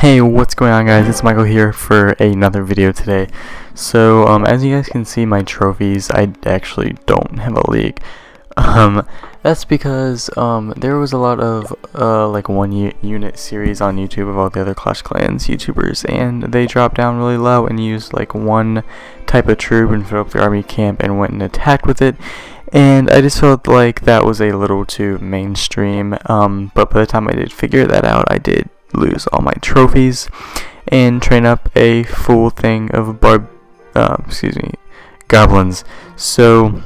Hey, what's going on, guys? It's Michael here for another video today. So, as you guys can see, my trophies, I actually don't have a league. That's because, there was a lot of, like, unit series on YouTube of all the other Clash Clans YouTubers, and they dropped down really low and used, like, one type of troop and filled up the army camp and went and attacked with it. And I just felt like that was a little too mainstream, but by the time I did figure that out, I did lose all my trophies and train up a full thing of goblins. So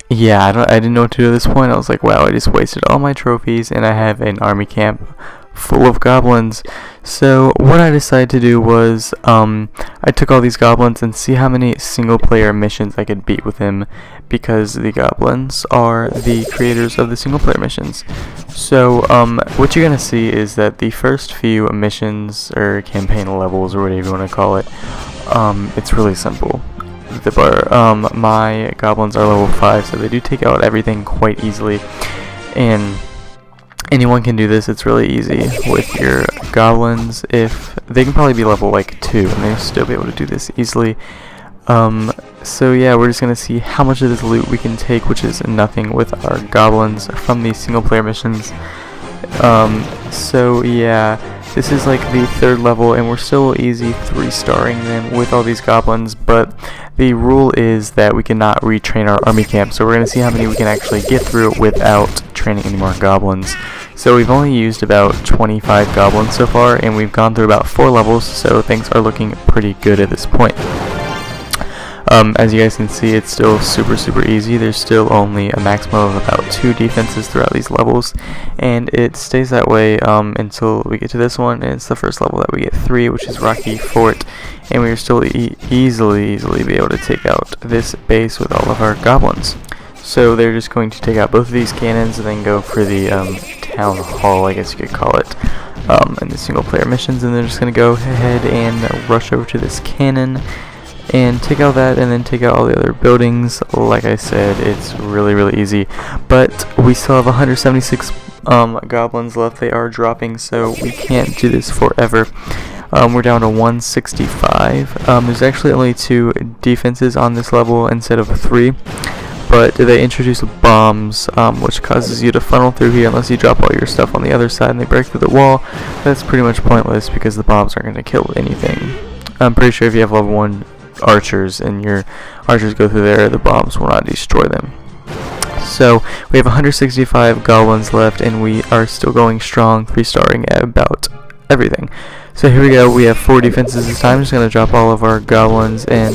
yeah, I didn't know what to do at this point. I was like, wow, I just wasted all my trophies and I have an army camp full of goblins. So what I decided to do was I took all these goblins and see how many single player missions I could beat with him, because the goblins are the creators of the single player missions. So what you're gonna see is that the first few missions or campaign levels or whatever you want to call it, it's really simple. My goblins are level 5, so they do take out everything quite easily, and anyone can do this. It's really easy with your goblins. If they can probably be level like 2 and they'll still be able to do this easily. So yeah, we're just gonna see how much of this loot we can take, which is nothing, with our goblins from these single player missions. So yeah, this is like the 3rd level and we're still easy 3-starring them with all these goblins, but the rule is that we cannot retrain our army camp, so we're going to see how many we can actually get through without training any more goblins. So we've only used about 25 goblins so far, and we've gone through about 4 levels, so things are looking pretty good at this point. As you guys can see, it's still super easy. There's still only a maximum of about 2 defenses throughout these levels, and it stays that way until we get to this one, and it's the first level that we get 3, which is Rocky Fort, and we are still easily be able to take out this base with all of our goblins. So they're just going to take out both of these cannons and then go for the town hall, I guess you could call it, and the single player missions, and they're just going to go ahead and rush over to this cannon and take out that, and then take out all the other buildings. Like I said, it's really easy, but we still have 176 goblins left. They are dropping, so we can't do this forever. We're down to 165. There's actually only 2 defenses on this level instead of 3, but they introduce bombs, which causes you to funnel through here unless you drop all your stuff on the other side and they break through the wall. That's pretty much pointless because the bombs aren't going to kill anything. I'm pretty sure if you have level 1 archers and your archers go through there, the bombs will not destroy them. So we have 165 goblins left and we are still going strong, 3-starring at about everything. So here we go, we have 4 defenses this time. I'm just going to drop all of our goblins in,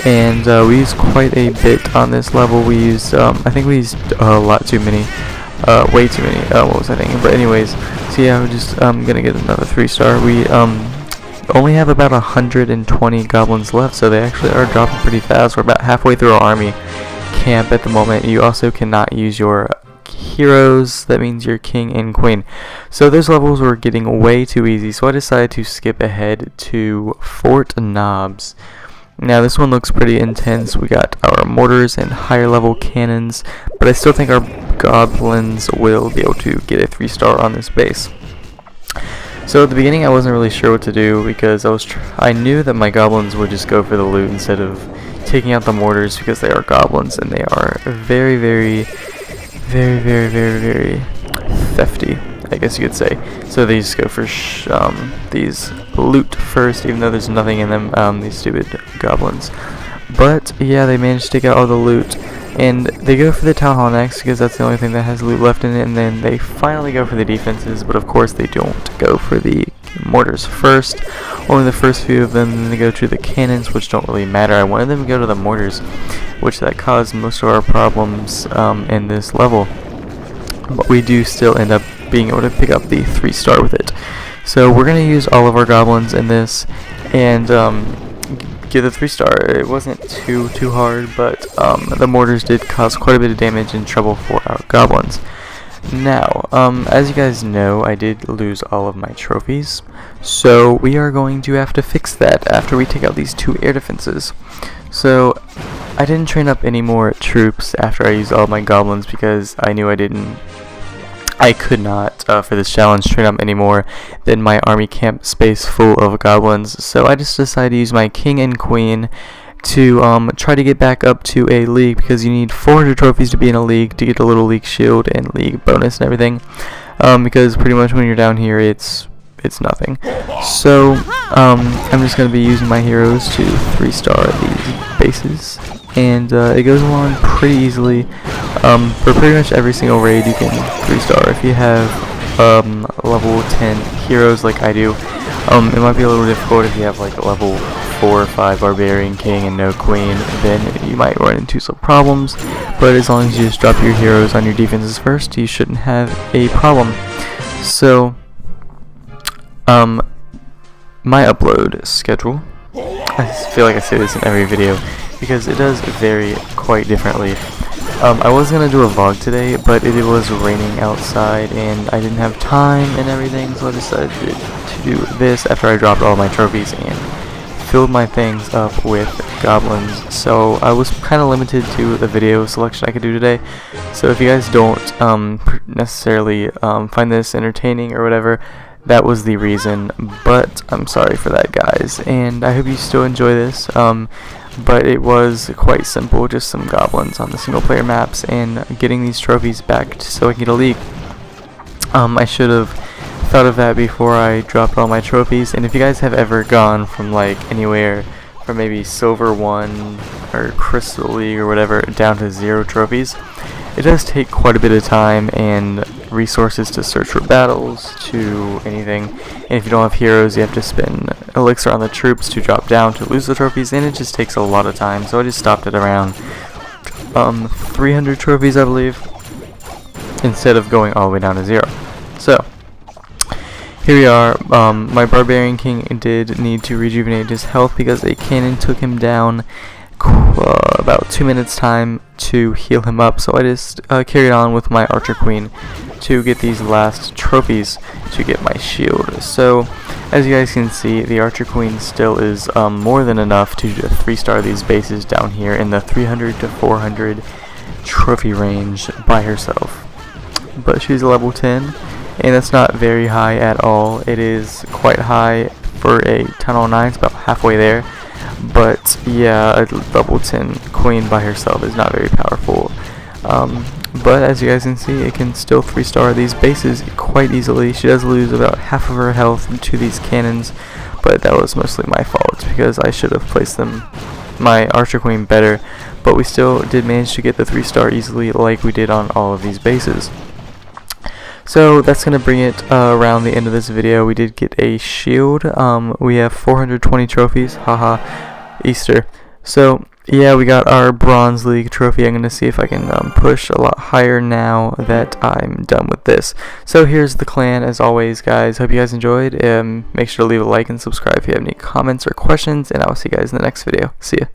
and we used quite a bit on this level. We used, I think we used a lot too many, way too many. What was I thinking? But anyways, so yeah, we're just going to get another 3-star. We only have about 120 goblins left, so they actually are dropping pretty fast. We're about halfway through our army camp at the moment. You also cannot use your heroes, that means your king and queen. So those levels were getting way too easy, so I decided to skip ahead to Fort Knobs. Now this one looks pretty intense. We got our mortars and higher level cannons, but I still think our goblins will be able to get a 3-star on this base. So at the beginning I wasn't really sure what to do, because I knew that my goblins would just go for the loot instead of taking out the mortars, because they are goblins and they are very thefty, I guess you could say. So they just go for these loot first, even though there's nothing in them, these stupid goblins. But yeah, they managed to take out all the loot, and they go for the town hall next because that's the only thing that has loot left in it, and then they finally go for the defenses, but of course they don't go for the mortars first, only the first few of them. Then they go to the cannons, which don't really matter. I wanted them to go to the mortars, which that caused most of our problems in this level, but we do still end up being able to pick up the 3-star with it. So we're going to use all of our goblins in this and get the 3-star. It wasn't too hard, but the mortars did cause quite a bit of damage and trouble for our goblins. Now, as you guys know, I did lose all of my trophies, so we are going to have to fix that after we take out these 2 air defenses. So I didn't train up any more troops after I used all my goblins, because I knew I didn't I could not, for this challenge, train up any more than my army camp space full of goblins, so I just decided to use my king and queen to try to get back up to a league, because you need 400 trophies to be in a league to get a little league shield and league bonus and everything, because pretty much when you're down here it's nothing. So I'm just going to be using my heroes to 3-star these bases, and it goes along pretty easily. For pretty much every single raid you can 3-star if you have level 10 heroes like I do. It might be a little difficult if you have like a level 4 or 5 barbarian king and no queen, then you might run into some problems, but as long as you just drop your heroes on your defenses first, you shouldn't have a problem. So my upload schedule, I feel like I say this in every video because it does vary quite differently. I was going to do a vlog today, but it was raining outside and I didn't have time and everything, so I decided to do this after I dropped all my trophies and filled my things up with goblins. So I was kind of limited to the video selection I could do today, so if you guys don't necessarily find this entertaining or whatever, that was the reason, but I'm sorry for that, guys, and I hope you still enjoy this. But it was quite simple, just some goblins on the single player maps and getting these trophies back so I can get a league. I should have thought of that before I dropped all my trophies, and if you guys have ever gone from like anywhere from maybe silver 1 or crystal league or whatever down to 0 trophies, it does take quite a bit of time and resources to search for battles, to anything, and if you don't have heroes you have to spend elixir on the troops to drop down to lose the trophies, and it just takes a lot of time, so I just stopped at around 300 trophies, I believe, instead of going all the way down to 0. So here we are. My barbarian king did need to rejuvenate his health because a cannon took him down about 2 minutes time to heal him up, so I just carried on with my archer queen to get these last trophies to get my shield. So as you guys can see, the archer queen still is more than enough to 3-star these bases down here in the 300 to 400 trophy range by herself. But she's a level 10, and that's not very high at all. It is quite high for a 1009, it's about halfway there. But yeah, a level 10 queen by herself is not very powerful. But as you guys can see, it can still 3-star these bases quite easily. She does lose about half of her health to these cannons, but that was mostly my fault because I should have placed my archer queen better. But we still did manage to get the 3-star easily like we did on all of these bases. So that's going to bring it around the end of this video. We did get a shield. We have 420 trophies. Haha, Easter. So yeah, we got our bronze league trophy. I'm going to see if I can push a lot higher now that I'm done with this. So here's the clan as always, guys. Hope you guys enjoyed. Make sure to leave a like and subscribe if you have any comments or questions, and I will see you guys in the next video. See ya.